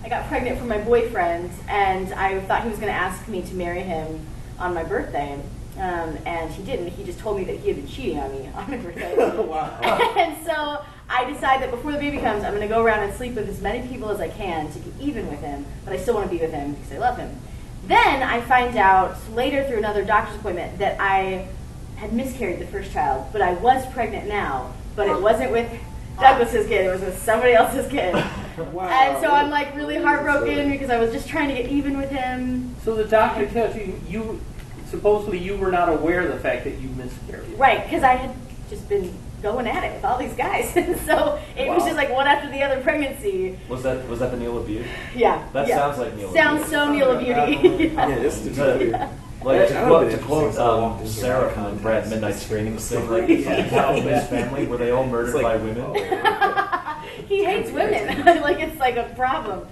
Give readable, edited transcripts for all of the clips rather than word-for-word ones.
I got pregnant from my boyfriend, and I thought he was going to ask me to marry him on my birthday. And he didn't. He just told me that he had been cheating on me on my birthday. Wow. And so I decided that before the baby comes, I'm going to go around and sleep with as many people as I can to get even with him, but I still want to be with him because I love him. Then I find out later through another doctor's appointment that I had miscarried the first child, but I was pregnant now, but it wasn't with Douglas's kid, it was with somebody else's kid. Wow. And so I'm like really heartbroken because I was just trying to get even with him. So the doctor tells you supposedly you were not aware of the fact that you miscarried. Right, because I had just been going at it with all these guys. And so it was just like one after the other pregnancy. Was that the Neil of Beauty? Yeah. That sounds like Neil of Sounds Beauty. so Neil of Beauty. Yeah, this is Like I to quote Sarah from the Brad Midnight Screenings thing, like how his family were they all murdered by women? He hates women. Like it's like a problem.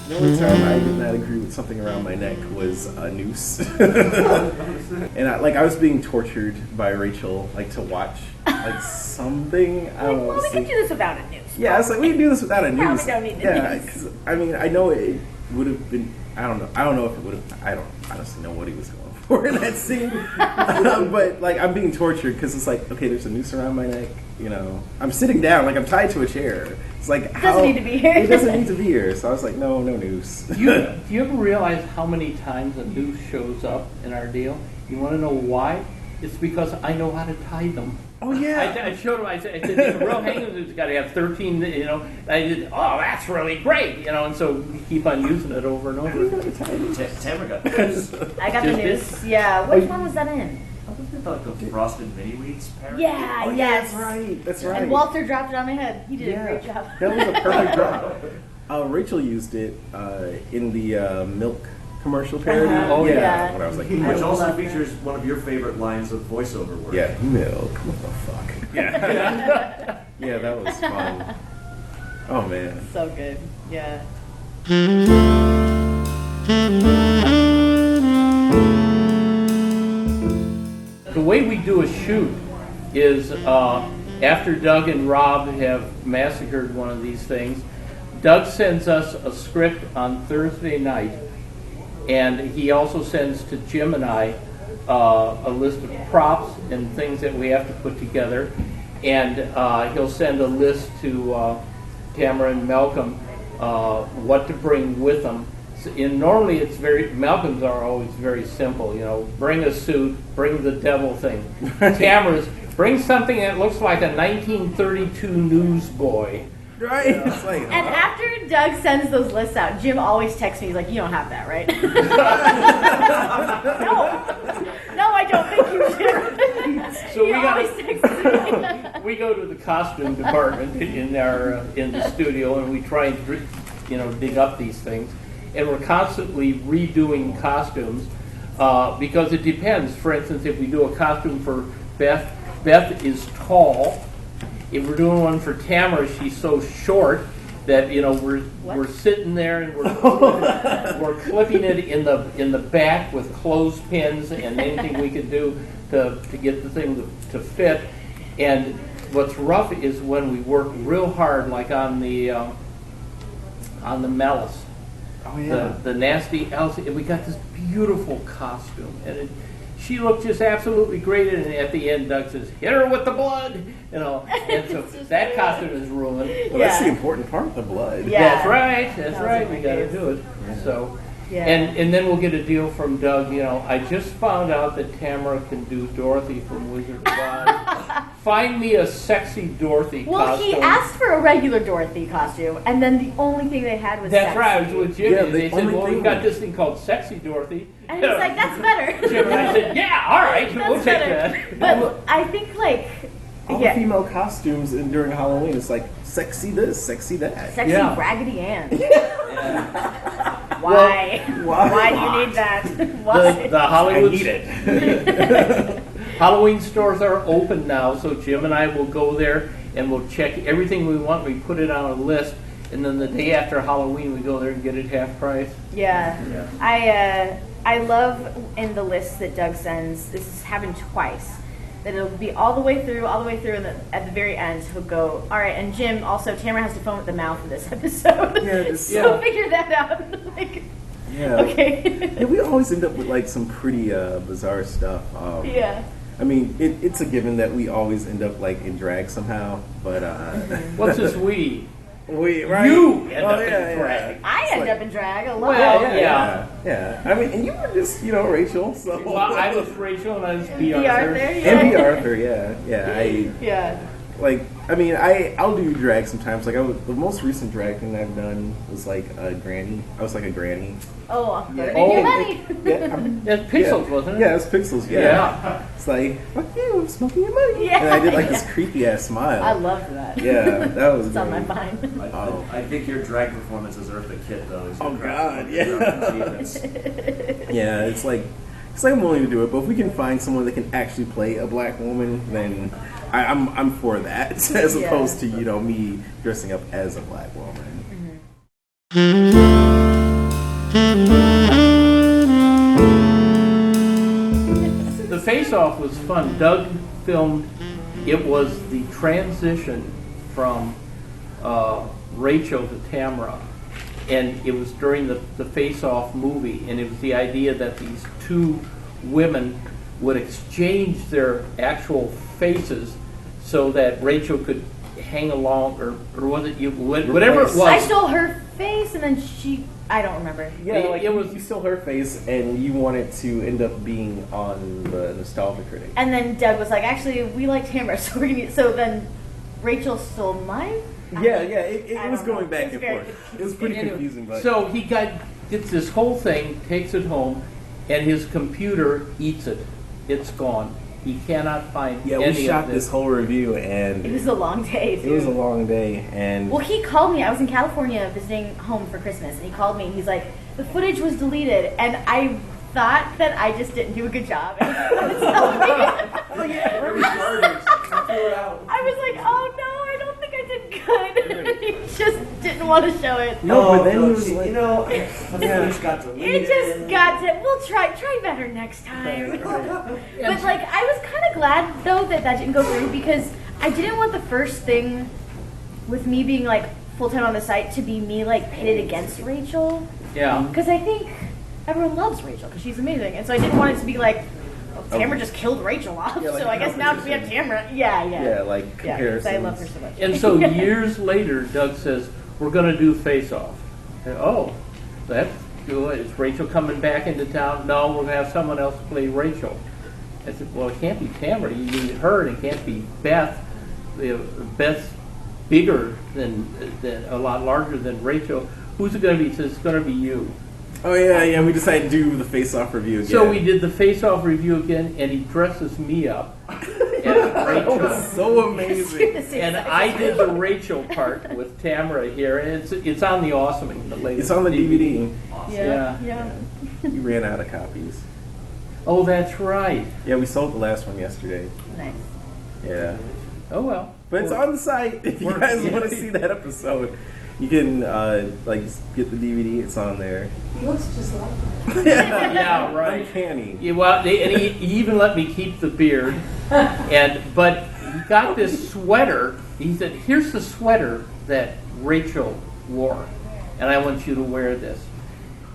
The only time I did not agree with something around my neck was a noose. And I was being tortured by Rachel, like to watch like something. I don't Well, know. we can do this without a noose. Yeah, I was like, we can do this without a Probably noose. don't need the Yeah, noose. because I mean, I know it would have been. I don't know if it would have. I don't honestly know what he was going for in that scene. But like, I'm being tortured because it's like, okay, there's a noose around my neck. You know, I'm sitting down, like I'm tied to a chair. It's like, It doesn't need to be here. It doesn't need to be here. So I was like, no noose. Do you ever realize how many times a noose shows up in our deal? You want to know why? It's because I know how to tie them. Oh yeah. I showed him. I said, the real hanging noose got to have 13. You know, I did. Oh, that's really great. You know, and so we keep on using it over and over. Tamara got this. I got the Just noose. Yeah. Which one was that in? Like the frosted mini wheats parody. Yeah. Oh, Yes. That's right. That's right. And Walter dropped it on my head. He did a great job. That was a perfect drop. Rachel used it in the milk commercial parody. Oh, yeah. When I was like, Which I also love features one of your favorite lines of voiceover work. yeah, milk. What the fuck? Yeah. Yeah, that was fun. Oh man. So good. Yeah. The way we do a shoot is after Doug and Rob have massacred one of these things, Doug sends us a script on Thursday night, and he also sends to Jim and I a list of props and things that we have to put together, and he'll send a list to Tamara and Malcolm what to bring with them. And normally it's Malcolm's are always very simple, you know, bring a suit, bring the devil thing. Tamara's, bring something that looks like a 1932 newsboy. Right? It's like, And after Doug sends those lists out, Jim always texts me. He's like, "You don't have that, right?" No, I don't think you should. So He we always got texts me. we go to the costume department in the studio, and we try and dig up these things, and we're constantly redoing costumes because it depends. For instance, if we do a costume for Beth is tall. If we're doing one for Tamara, she's so short that we're sitting there and we're clipping it in the back with clothespins and anything we could do to get the thing to fit. And what's rough is when we work real hard, like on the Malice, oh yeah. the nasty Elsie, and we got this beautiful costume, and she looked just absolutely great. And at the end, Doug says, "Hit her with the blood," And so that costume is ruined. Well, that's the important part, the blood. Yeah. That's right. That's That right. was We got to my do it. So, Yeah. and then we'll get a deal from Doug. I just found out that Tamara can do Dorothy from Wizard of Oz. Find me a sexy Dorothy Well, costume. he asked for a regular Dorothy costume, and then the only thing they had was That's sexy. right. I was with Jimmy. Yeah, and the they said, only "Well, thing we've got was- this thing called Sexy Dorothy." And he's like, "That's better." Jim and I said, "Yeah, all right, That's we'll take better. that." But I think All the female costumes during Halloween, it's like sexy this, sexy that. sexy Yeah. Raggedy Ann. Yeah. Why? Why? Why do you need that? Why? The I Hollywood need it. Halloween stores are open now, so Jim and I will go there and we'll check everything we want. We put it on a list, and then the day after Halloween, we go there and get it half price. Yeah. I love in the list that Doug sends. This has happened twice. that it'll be all the way through, and then at the very end he'll go, all right, and Jim, also Tamara has to foam at the mouth for this episode. So figure that out. Like, yeah. Okay. Yeah, we always end up with like some pretty bizarre stuff. Yeah. I mean, it's a given that we always end up like in drag somehow, but What's this we? We, right? You end up in yeah. drag. I end up in drag a lot. Well, yeah. I mean, and you were just, Rachel. So Well, I was Rachel and I was B. B. Arthur. Arthur, and B. Arthur, yeah. Yeah. Like, I mean, I'll do drag sometimes. Like, the most recent drag thing I've done was like a granny. I was like a granny. Oh, I'm Yeah. burning your money. That's Pixels, wasn't it? Yeah, it's Pixels. Yeah. It's like, fuck you, I'm smoking your money. Yeah. And I did like this creepy ass smile. I loved that. Yeah, that was. It's on my great. mind. I think your drag performance is Eartha Kitt, though. Is Oh, your God, performance. Yeah, it's like I'm willing to do it, but if we can find someone that can actually play a black woman, then I'm for that, as opposed to me dressing up as a black woman. The face-off was fun. Doug filmed. It was the transition from Rachel to Tamara, and it was during the face-off movie, and it was the idea that these two women would exchange their actual faces so that Rachel could hang along, or was it you? Whatever it was. I stole her face, and then I don't remember. Yeah, like it was. You stole her face, and you wanted to end up being on the Nostalgia Critic. And then Doug was like, actually, we like Tamara, so we're gonna. So then Rachel stole mine. Yeah, it I was don't know. going back It's and very forth. It was pretty Anyway, confusing, but so he gets this whole thing, takes it home, and his computer eats it. It's gone. He cannot find yeah, any we shot of this whole review, and It was a long day. it was a Too. long day, and Well, he called me. I was in California visiting home for Christmas, and he called me, and he's like, the footage was deleted, and I thought that I just didn't do a good job. And I was like, oh no, I don't think I did good. He just didn't want to show it. no, but then he was like, the footage got deleted. It just got to. We'll try better next time. But like, I was kind of glad though that didn't go through, because I didn't want the first thing with me being like full time on the site to be me like pitted against Rachel, Yeah. because I think everyone loves Rachel because she's amazing, and so I didn't want it to be like, oh, Tamara just killed Rachel off, Yeah, like so I guess now we have Tamara. Yeah, like yeah, 'cause comparisons. I love her so much. And so years later, Doug says, we're going to do face-off. And, oh, that's good. Is Rachel coming back into town? No, we're going to have someone else play Rachel. I said, well, it can't be Tamara. You need her, and it can't be Beth. Beth's bigger than a lot larger than Rachel. Who's it going to be? He says, it's going to be you. Oh yeah, we decided to do the face-off review again. So we did the face-off review again, and he dresses me up as That Rachel. was so amazing. And I did the Rachel part with Tamara here, and it's on the Awesoming, the latest. It's on the DVD. Yeah. We ran out of copies. Oh, that's right. Yeah, we sold the last one yesterday. Nice. Yeah, Oh well. but it's on the site. If you guys want to see that episode, you can get the DVD. It's on there. He looks just like Yeah, right. Uncanny. Yeah, well, and he even let me keep the beard, but he got this sweater. He said, "Here's the sweater that Rachel wore, and I want you to wear this."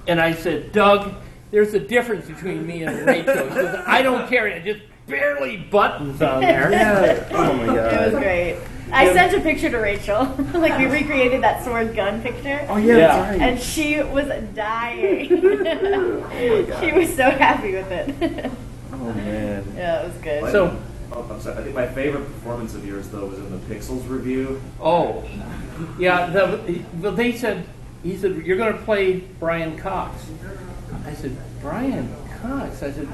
And I said, "Doug, there's a difference between me and Rachel." He says, "I don't care. It just barely buttons on there." Yeah. Oh my god. It was great. I sent a picture to Rachel. Like, we recreated that sword gun picture. Oh yeah, Yeah. that's right. And she was dying. God. She was so happy with it. Oh man. Yeah, it was good. So, I'm sorry. I think my favorite performance of yours, though, was in the Pixels review. oh, yeah. Well, he said, you're going to play Brian Cox. I said, Brian Cox? I said,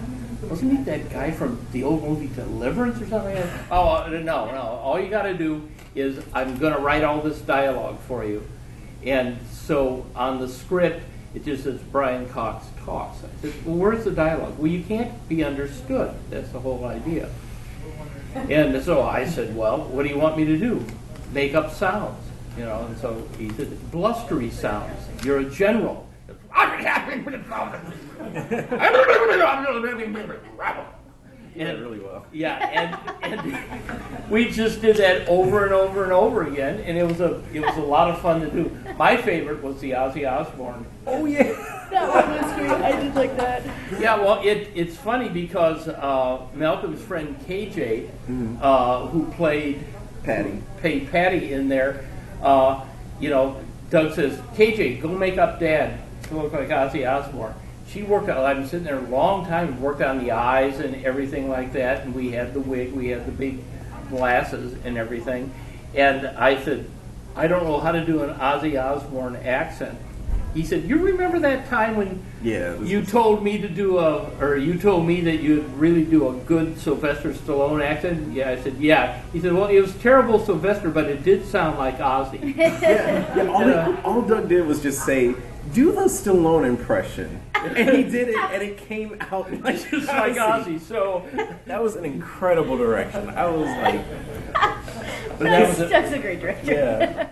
wasn't he that guy from the old movie Deliverance or something? Oh, no. All you got to do is I'm going to write all this dialogue for you. And so on the script, it just says Brian Cox talks. I said, well, where's the dialogue? Well, you can't be understood. That's the whole idea. And so I said, well, what do you want me to do? Make up sounds. And so he said, blustery sounds. You're a general. did really well. Yeah, and we just did that over and over and over again, and it was a lot of fun to do. My favorite was the Ozzy Osbourne. Oh yeah. That one was great. I did like that. Yeah, well, it's funny because Malcolm's friend KJ, who played Patty in there, Doug says, KJ, go make up Dad to look like Ozzy Osbourne. She worked out, I've been sitting there a long time and worked on the eyes and everything like that, and we had the wig, we had the big glasses and everything. And I said, I don't know how to do an Ozzy Osbourne accent. He said, you remember that time when you told me to do you told me that you'd really do a good Sylvester Stallone accent? Yeah, I said, yeah. He said, well, it was terrible Sylvester, but it did sound like Ozzy. All Doug did was just say, do the Stallone impression. And he did it, and it came out like Just like Ozzy. So that was an incredible direction. I was like, That's a great director. yeah.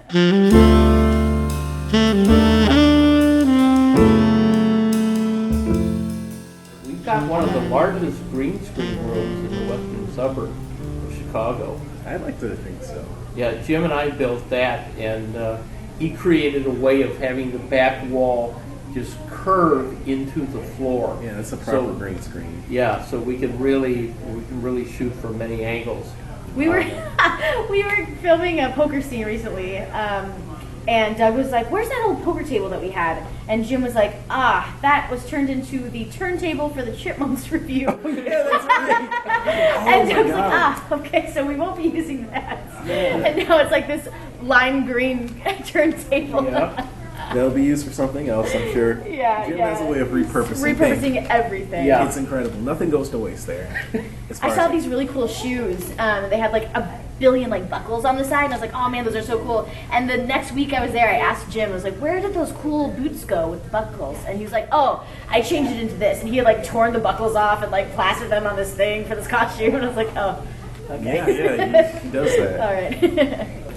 we've got one of the largest green screen rooms in the western suburb of Chicago. I'd like to think so. Yeah, Jim and I built that, and he created a way of having the back wall just curve into the floor. Yeah, that's a proper green screen. Yeah, so we can really shoot from many angles. We were filming a poker scene recently, and Doug was like, "Where's that old poker table that we had?" And Jim was like, that was turned into the turntable for the Chipmunks review." Yeah, that's right. And Doug was like, okay, so we won't be using that. Yeah. And now it's like this lime green turntable. Yeah. They'll be used for something else, I'm sure. Yeah, Jim yeah. has a way of repurposing things. Everything. Yeah. It's incredible. Nothing goes to waste there. I saw these really cool shoes. They had like a billion like buckles on the side, and I was like, oh man, those are so cool. And the next week I was there, I asked Jim, I was like, where did those cool boots go with the buckles? And he was like, oh, I changed it into this. And he had like torn the buckles off and like plastered them on this thing for this costume. And I was like, oh, okay. Yeah, he does that. All right.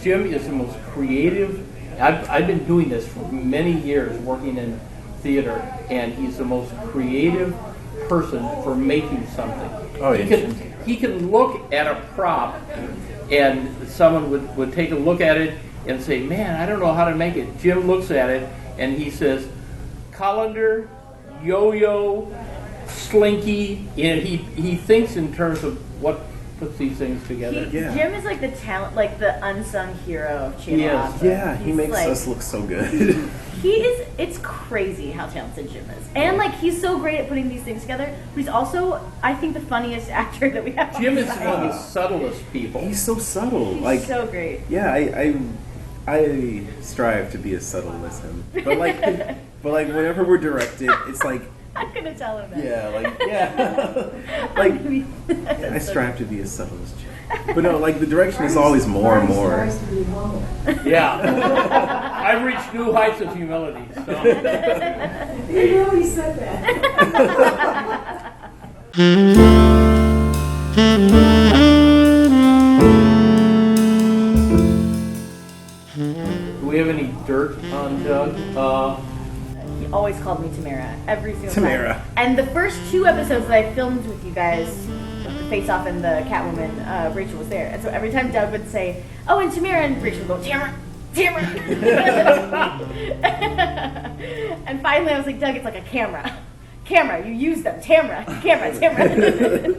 Jim is the most creative. I've been doing this for many years, working in theater, and he's the most creative person for making something. Oh, yeah. He can look at a prop, and someone would take a look at it and say, man, I don't know how to make it. Jim looks at it, and he says, colander, yo-yo, slinky, and he thinks in terms of what puts these things together. Jim is like the talent, like the unsung hero of Channel Opera. Yeah, he makes us look so good. It's crazy how talented Jim is. And like he's so great at putting these things together, but he's also, I think, the funniest actor that we have. Jim is one of the subtlest people. He's so subtle. He's so great. Yeah, I strive to be as subtle as him. But like whenever we're directed, it's like, I'm gonna tell him that. I strive to be as subtle as Jim. But no, like the direction is always more and more. Nice to be humble. Yeah. I've reached new heights of humility. So. You know he said that. Do we have any dirt on Doug? He always called me Tamara every single Tamara. time. And the first 2 episodes that I filmed with you guys, the Face Off and the Catwoman, Rachel was there. And so every time Doug would say, "Oh, and Tamara," and Rachel would go, "Tamara, Tamara." And finally I was like, Doug, it's like a camera. Camera, you use them. Tamara, camera, Tamara.